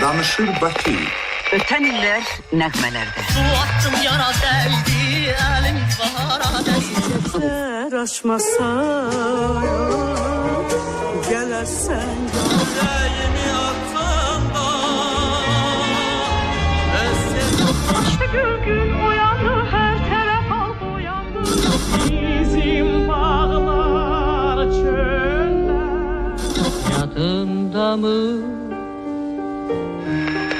Danışır Bakı. Öten iller nəğmələrdə. Su attım yara dəydi, əlim bahara dəydi. Çiçekler açmasa gelersen Yüreğimi atanda Gül uyandı her taraf al uyandı Bizim bağlar çölde Yadımda mı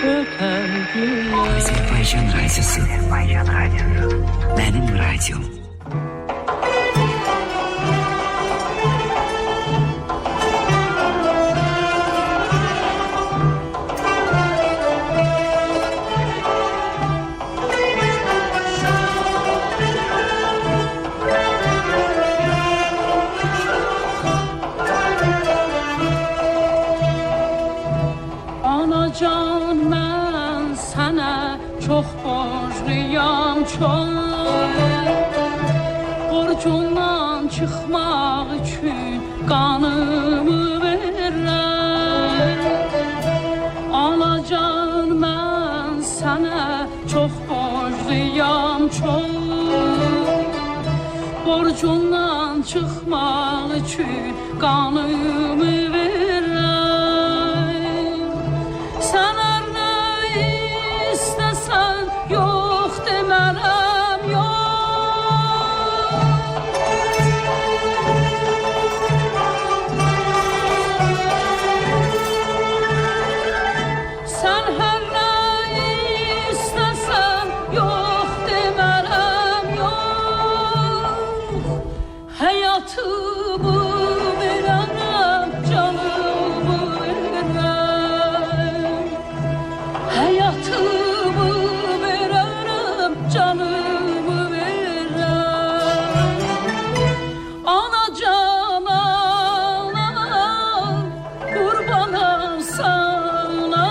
öten günler? Azərbaycan radiosu. Mənim radiom. Anacan mən sənə çox borcluyam çox Borcundan çıxmaq üçün qanımı verirəm Anacan mən sənə çox borcluyam çox Borcundan çıxmaq üçün qanımı verirəm Sen her ne istesen yok demerem yok Sen her ne istesen yok demerem yok Hayatımı vererem canımı vererem Hayatımı veririm, canımı veririm Anacan anam, kurbanım sana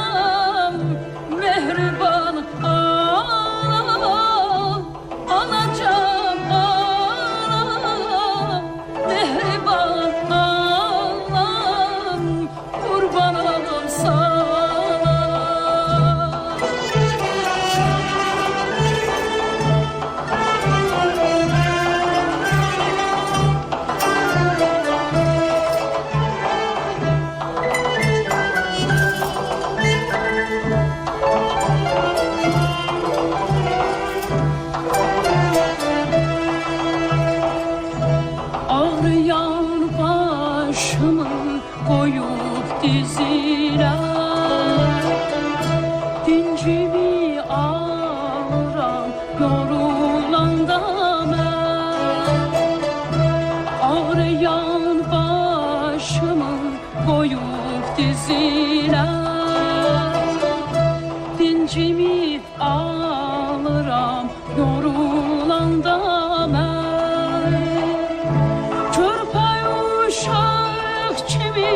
Mehriban anam, anacan anam Mehriban anam, kurbanım sana Ağrıyan başımı koyup dizine Dincimi ağıram yorulanda ben Ağrıyan başımı koyup dizine Dincimi ağıram yorulanda ben Körpay uşaq kimi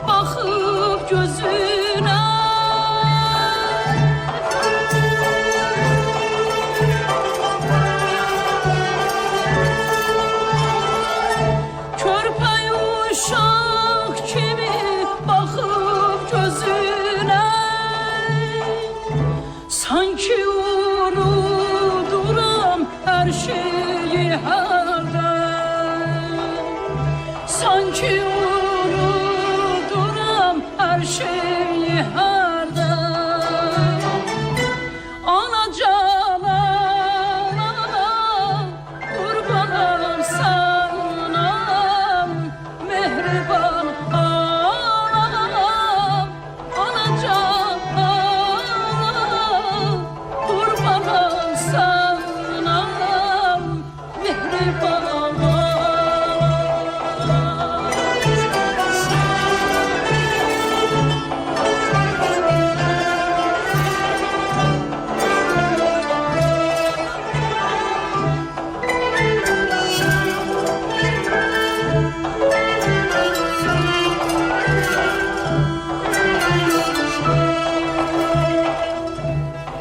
baxıb gözünə Körpay uşaq kimi baxıb gözünə Sanki unuduram hər şeyi hərdən Sanki unuduram her şeyi herden Anacan anam, kurbanım sana Mehriban anam, anacan anam Kurbanım sana Mehriban anam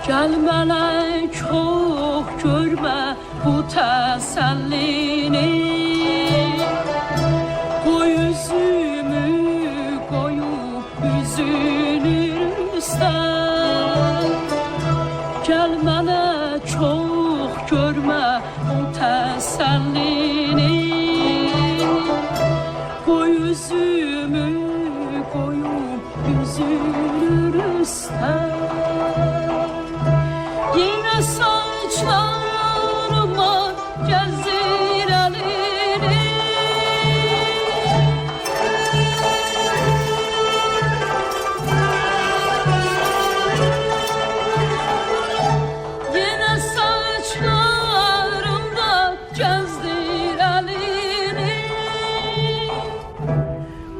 Gelmene çok görme bu tesellini Koy yüzümü koyup üzülürüm üstən Gəl mənə çox görmə o təsəllini Qoy üzümü qoyum üzülür üstən Yenə saçlarıma gəzir əlini Yenə saçlarımda gəzdir əlini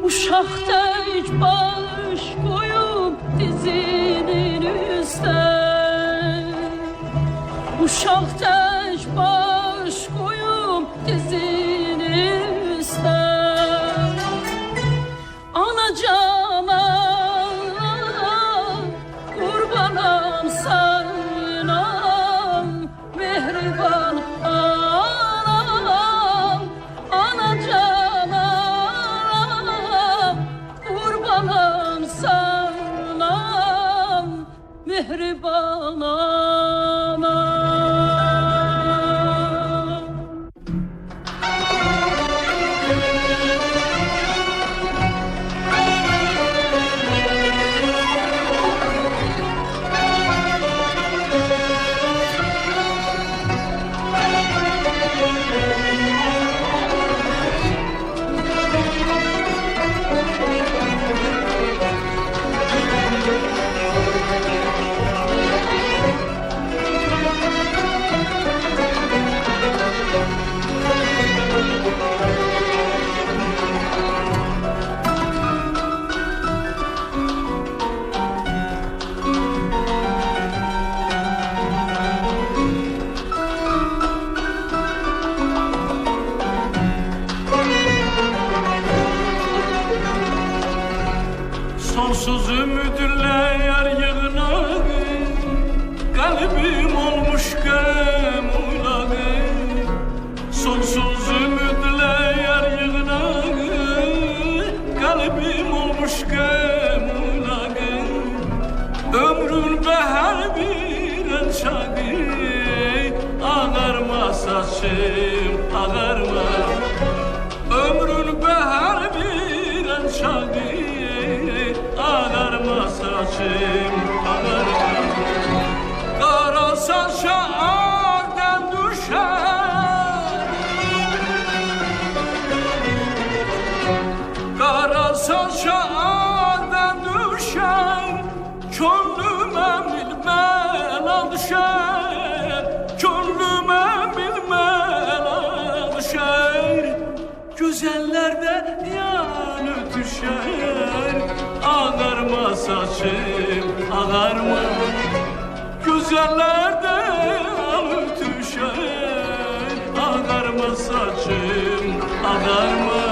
Uşaqda üç baş qoyub dizinin üstən Uşaqda üç baş qoyub dizinin üstən Anacana qurbanam sana mehriban anam Anacana qurbanam sana mehriban anam Sonsuz ümidle yer yığınağı Kalbim olmuş gem uylağı Sonsuz ümidle yer yığınağı Kalbim olmuş gem uylağı Ömrün behar bir enşağı Ağarma saçım ağarma Ömrün behar bir enşağı Ağarma saçım, ağarma Kara saça ağdan düşer Kara saça ağdan düşer Könlüme bilmela düşer Könlüme bilmela düşer Güzellerde yanı düşer Ağarma saçım, ağarma Güzellerde yanı düşer Ağarma saçım, ağarma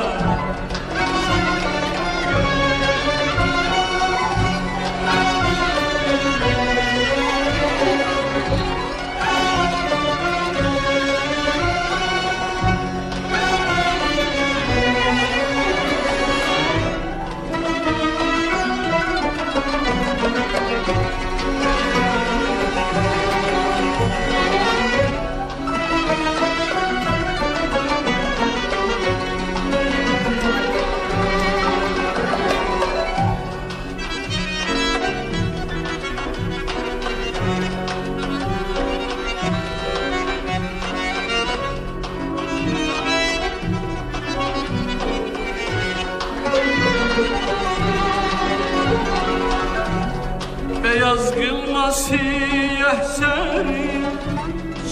Beyaz kılma siyah seni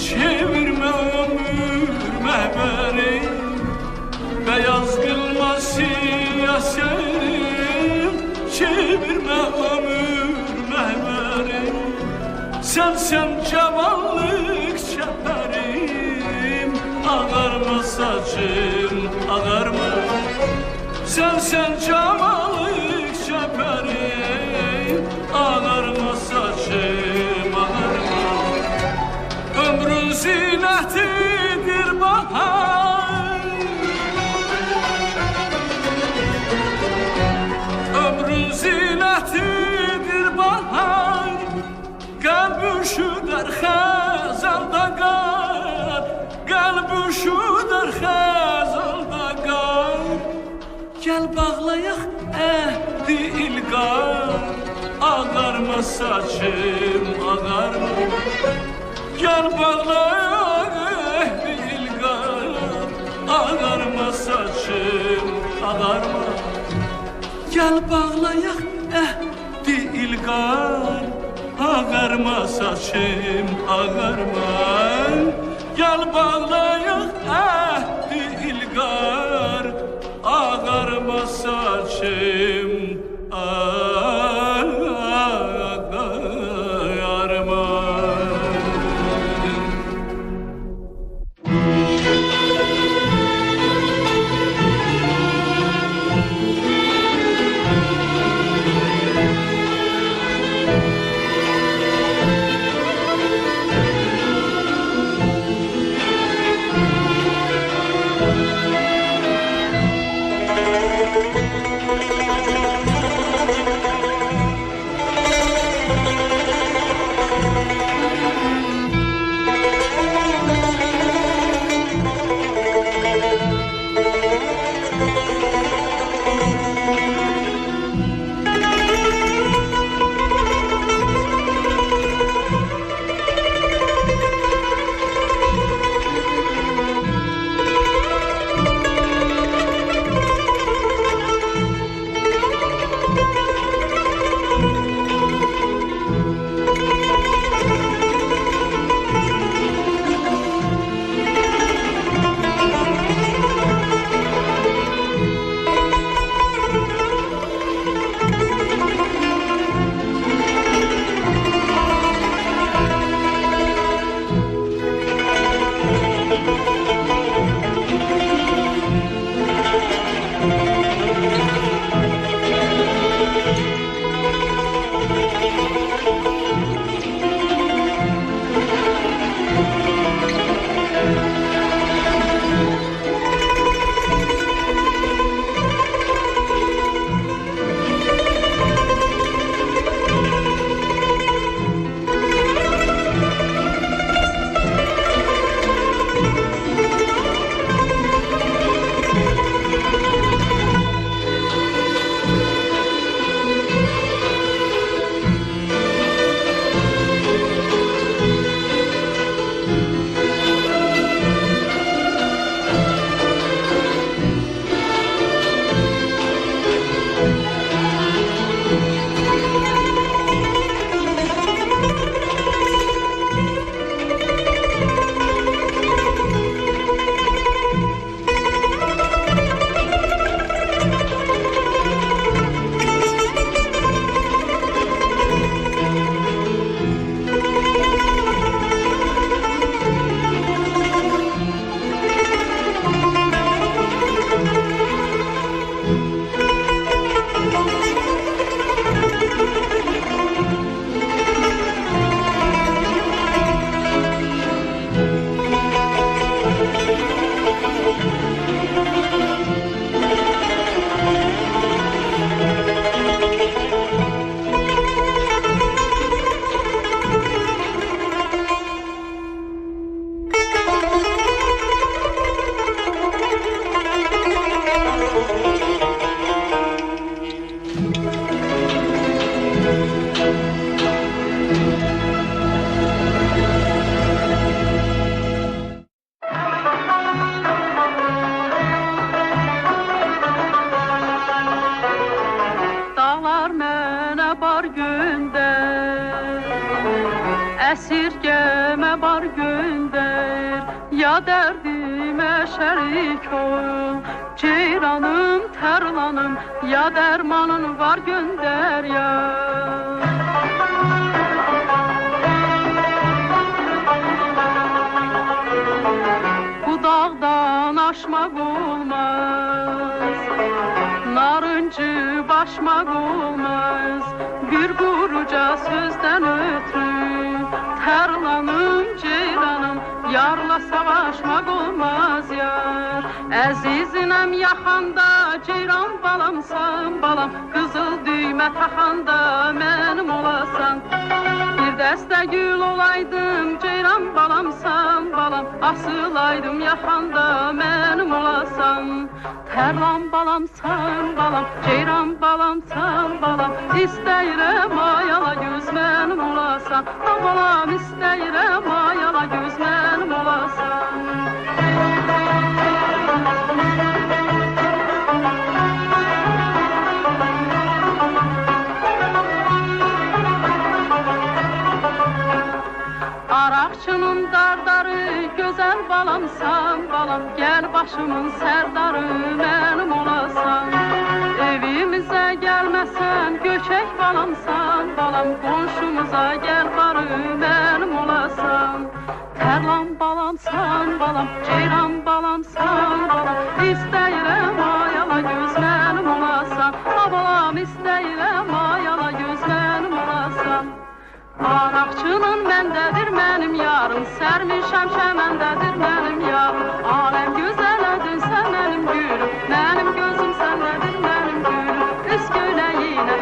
Çevirme ömür mehberi Beyaz kılma siyah seni Çevirme ömür mehberi Sen cavanlık çeperim Ağarma saçım ağarma Sen cavanlık çeperim Ağarma saçım ağarma Ömrün zinetidir bahar Ömrün zinetidir bahar ilgar ağarma saçım ağarma Gel bağlayak ilgar ağarma saçım ağarma Gel bağlayak ilgar ağarma saçım ağarma Gel bağlayak ilgar ağarma saçım ağarma Esirgeme bar gönder, ya derdime şerik ol. Ceyranım, terlanım, ya dermanın var gönder ya. Bu dağdan aşmak olmaz, narıncı başmak olmaz. Bir kuruca sözden ötürü terlanım, ceyranım, yarla savaşmak olmaz yar. Əzizinem yaxanda, ceyran balamsan balam, qızıl düymə taxanda mənim olasan. Bir dəstə gül olaydım, ceyran balam olsan balam, asılaydım yaxanda mənim olasan. Tərlan balamsan balam, ceyran balamsan balam, istəyirəm ayala göz mənim olasan. Balam istəyirəm ayala göz mənim olasan. Araqçının dardarı, gözəl balamsan balam, gəl başımın sərdarı mənim olasan. Evimizə gəlməsən, göçək balamsan balam, qonşumuza gəl barı mənim olasan. Tərlan balamsan balam, ceyran balamsan balam, istəyirəm ayala göz mənim olasan. Balam istəyirəm ayala göz mənim olasan. Araqçının məndədir mənim yarım, sərmişəm şəməndədir mənim yarım. Aləm gözələdinsə mənim gülüm, mənim gözüm səndədir mənim gülüm. Üst gönəyinə,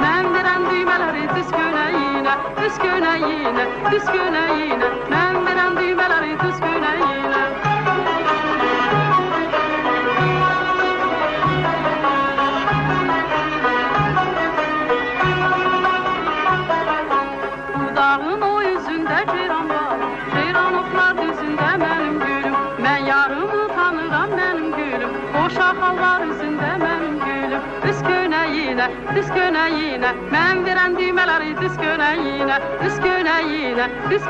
mən verən düymələri düz gönəyinə, üst gönəyinə, mən verən düymələri düz gönəyinə. Dağın o yüzündə ceyran var, ceyran otlar düzündə mənim gülüm. Mən yarımı tanıram mənim gülüm, boş axallar üzündə mənim gülüm. Üst gönəyinə, mən verən düymələri düz gönəyinə, üst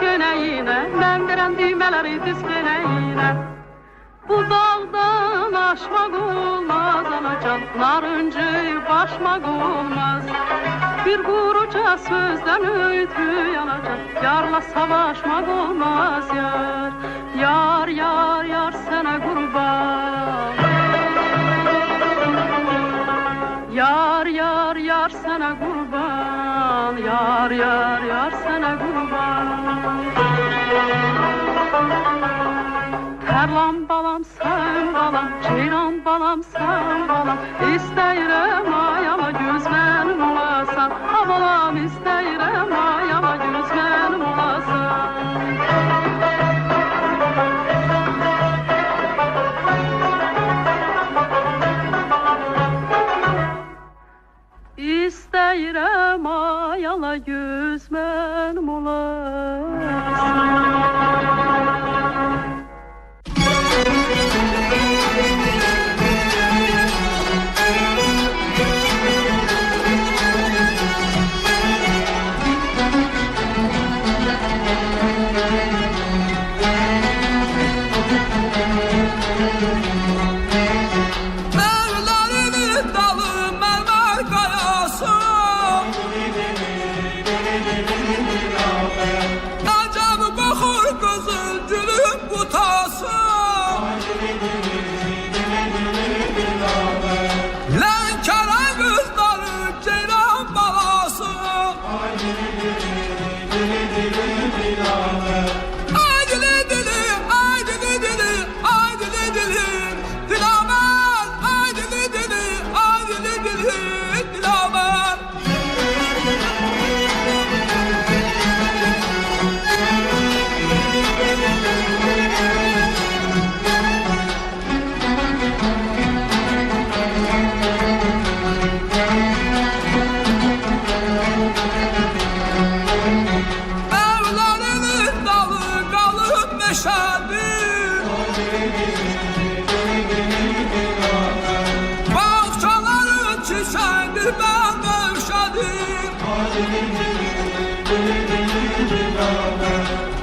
gönəyinə, mən verən düymələri düz gönəyinə. Bu dağdan aşmaq olmaz anacan, narıncı başmaq olmaz. Bir quruca sözdən öğütü yanacaq, yarla savaşmaq olmaz yar. Yar, yar, yar sənə qurban. Yar, yar, yar sənə qurban. Yar, yar, yar sənə qurban. Tərlan balamsan balam, ceyran balamsan balam, istəyirəm ayala göz mənim olasan. Balam istəyirəm ayala göz mənim olasan. İstəyirəm ayala göz mənim olasan.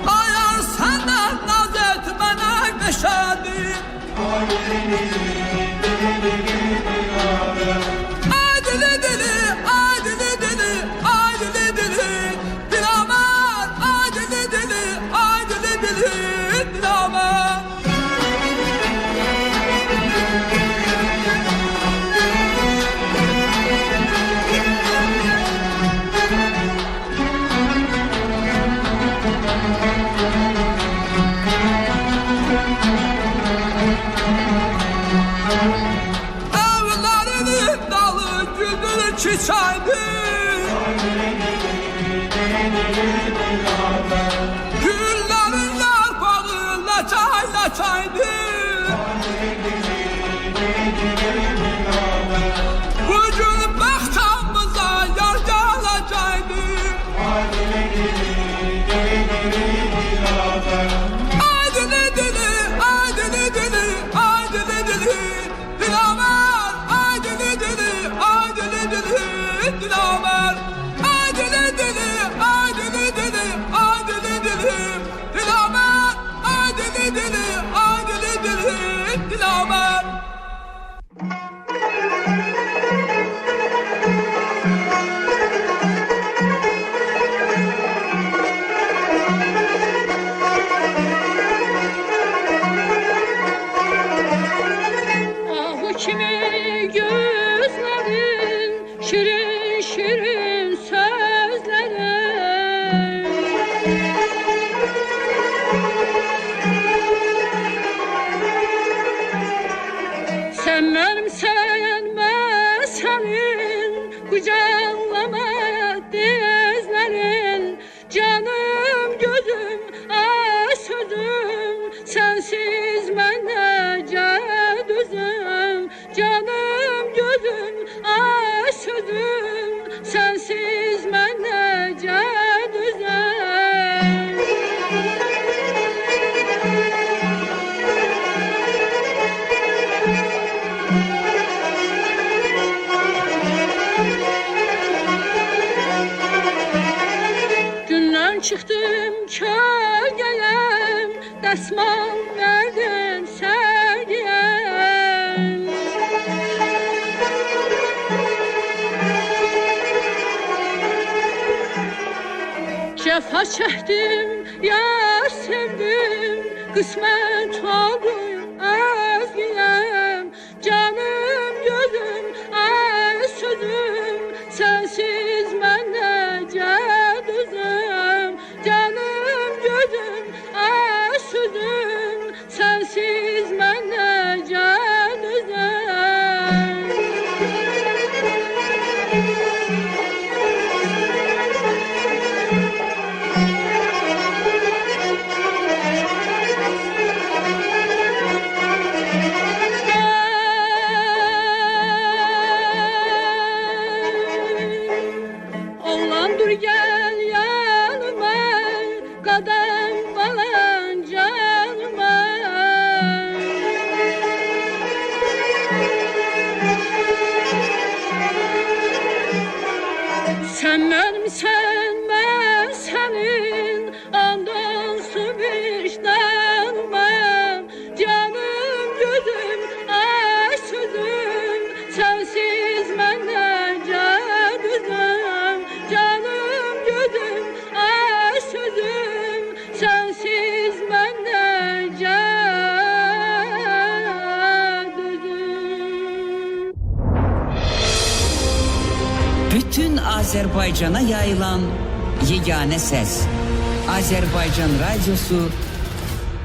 Ayar senden naz etmene meşadim. Ay dili dili, ay dili dili, ay dili dili, Dilaver. Ay dili dili, ay dili dili, Dilaver. Evlerinin dalı güldür çiçeğdi. Gül alacaydı. Bugün baxtamıza yar gələcəkdi. Ay dili dili, ay dili dili, ay dili dili, Dilaver. Ay dili dili, ay dili dili, Dilaver. Ay dili dili, ay dili dili, ay dili dili, Dilaver. Ay dili dili, ay dili dili, Dilaver. Ah o kimi gözlerin, şirin şirin sözlerin. Sen benimsen ben senin, kucaklamaya dizlerin. Canım gözüm, ah sözüm, sensiz ben nece düzüm. Canım gözüm, ah sözüm, sensiz ben nece düzüm. Gündən çıxdım kölgəyəm, dəsmal verdim sərgiyəm. Cəfa çəkdim, yar sevdim, qismət oldu özgəyəm. Canım gözüm, ay sözüm, sensiz mən necə düzüm. Canım gözüm, ay sözüm, sensiz mən necə düzüm. Oğlan dur gel yanıma, kadem falan canıma. Sen benimsen ben senin, ondan su vicdanımam. Canım gözüm, ay sözüm, sensiz ben nece düzüm. Canım gözüm, ay sözüm, sensiz ben nece düzüm. Bütün Azerbaycan'a yayılan yegane ses. Azerbaycan Radyosu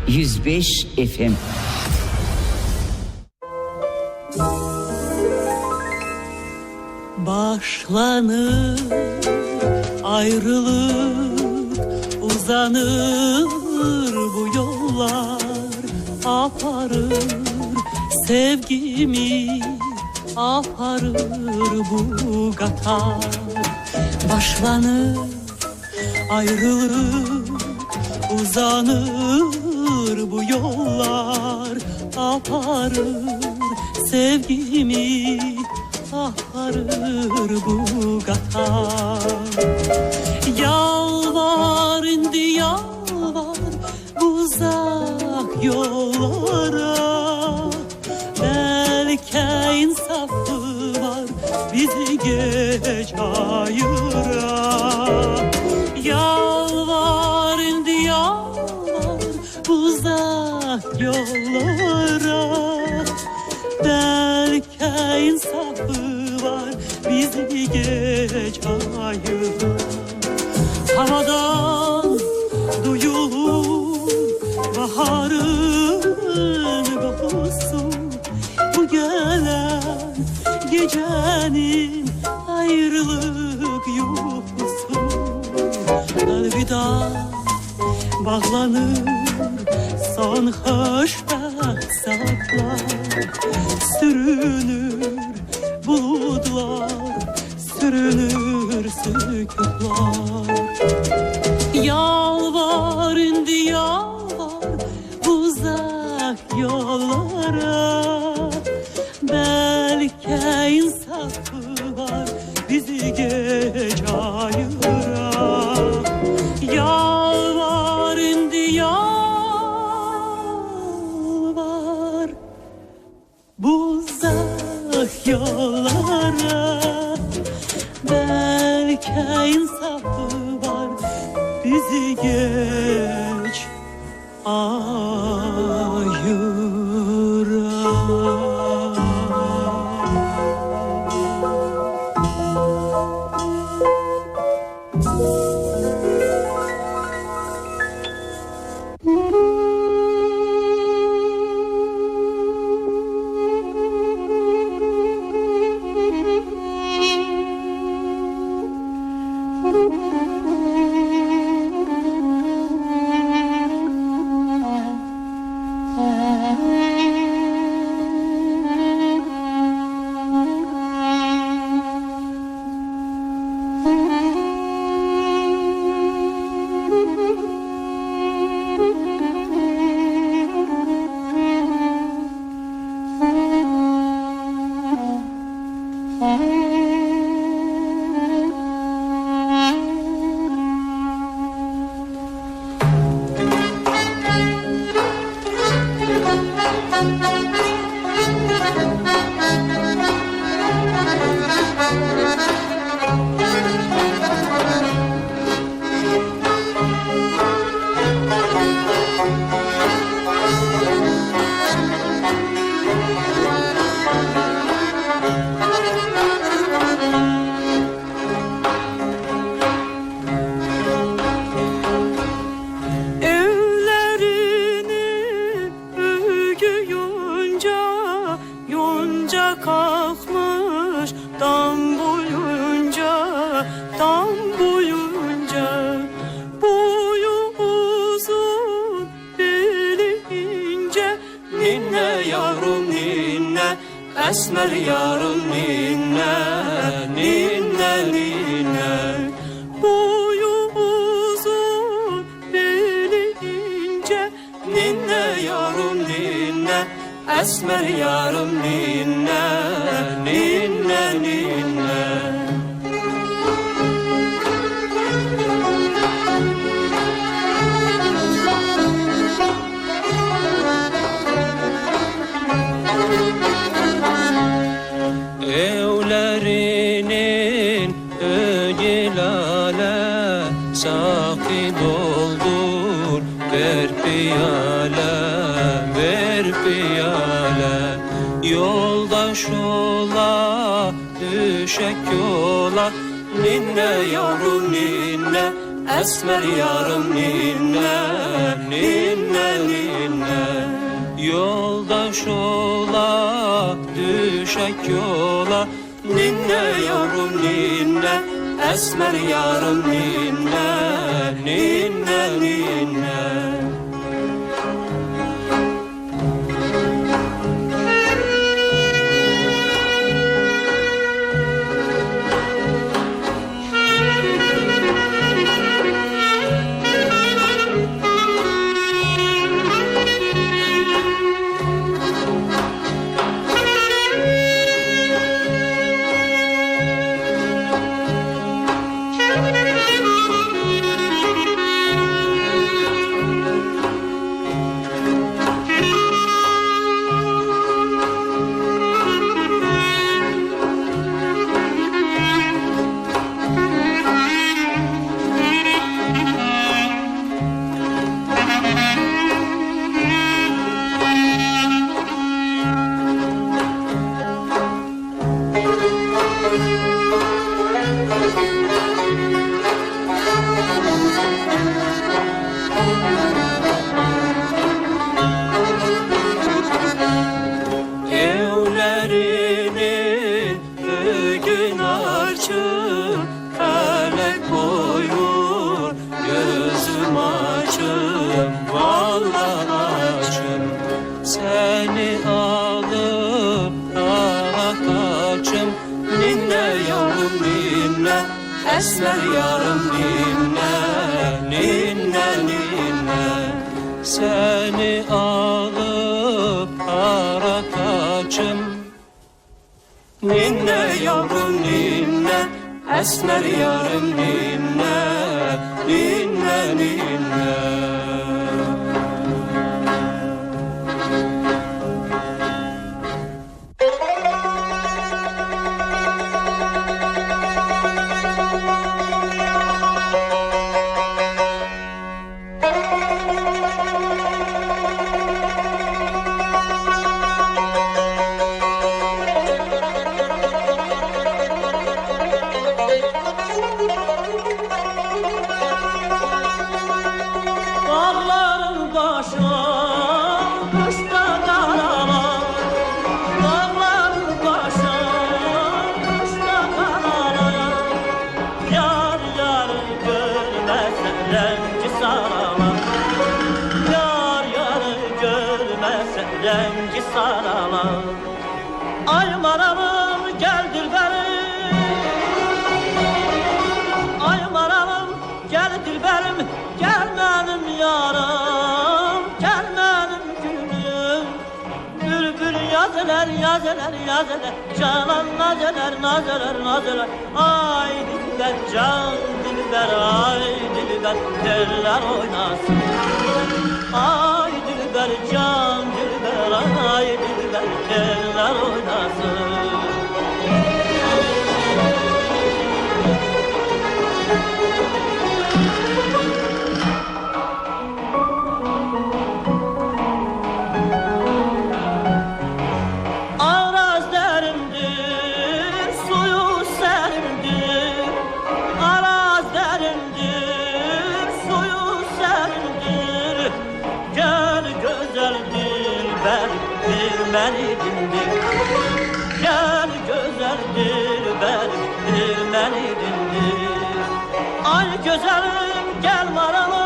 105 FM. Başlanır ayrılık, uzanır bu yollar, aparır sevgimi, aparır bu katar. Başlanır ayrılık, uzanır bu yollar, aparır sevgimi, aparır bu katar. Yalvar indi yalvar uzak yollara, belki insafı var bizi geç ayıra. Yalvar indi yalvar uzak yollara, belki insafı var bizi geç ayıra. Havadan duyulur baharın kokusu, bu gelen gecenin ayrılık yuhusu. Elveda bağlanır son hoşbəxt saatlar sürünür buludlar, sürünür sükutlar. Yalvar indi yalvar uzak yollara, belki insafı var bizi gece ayıra. Yalvar indi yalvar bu uzak yollara, belki insafı var bizi geç kalkmış dam boyunca boyu uzun beli ince. Ninne yavrum ninne, esmer yavrum ninne, ninne ninne. Boyu uzun beli ince, ninne yavrum ninne, esmer yarım ninne, ninne ninne. Evlerinin ögilale sakı doldur, ver piyale, ver piyale. Yoldaş ola, düşek yola, ninne yavrum ninne, esmer yarım ninne, ninne ninne. Yoldaş ola, düşek yola, ninne yavrum ninne, esmer yarım ninne, ninne ninne. Evlerinin bugün açık, felek koyur gözüm açık, vallahi ninne Esmer yarım ninne Ninne ninne Seni alıp aratacım Ninne yavrum ninne Esmer yarım ninne Ninne ninne Dağların başına kışta karalar Dağların başına kışta karalar Yar yarı görmezsen renci saralar Yar yarı görmezsen renci saralar Ay maralım gel dilberim Ay maralım gel dilberim Gelmedim yarım, gelmedim gülüm Bülbül yazılar, yazılar, yazılar Canan nazeler, nazeler, nazeler Ay dilber, can dilber, ay dilber Teller oynasın Ay dilber, can dilber, ay dilber Teller oynasın Araz derindir, suyu serindir Araz derindir, suyu serindir Gel güzel dilber, bilmeni dindir Gel güzel dilber, bilmeni dindir Ay güzelim gel maralım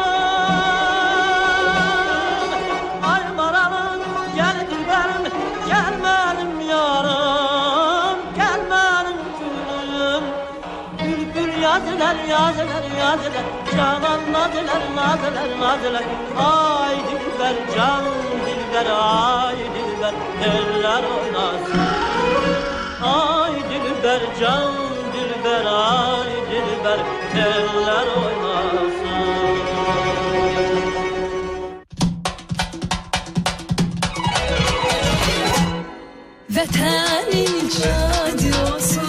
Ay maralım gel dilberim Gelmedim yarım, gelmedim gülüm Bülbül yazılar, yazılar, yazılar Canan naziler, naziler, naziler Ay dilber, can dilber, ay dilber Teller oynasın Ay dilber, can dilber, ay dilber Teller oynasın Vətənin radiosu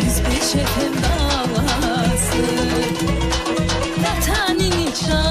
105 FM davası Vətənin radiosu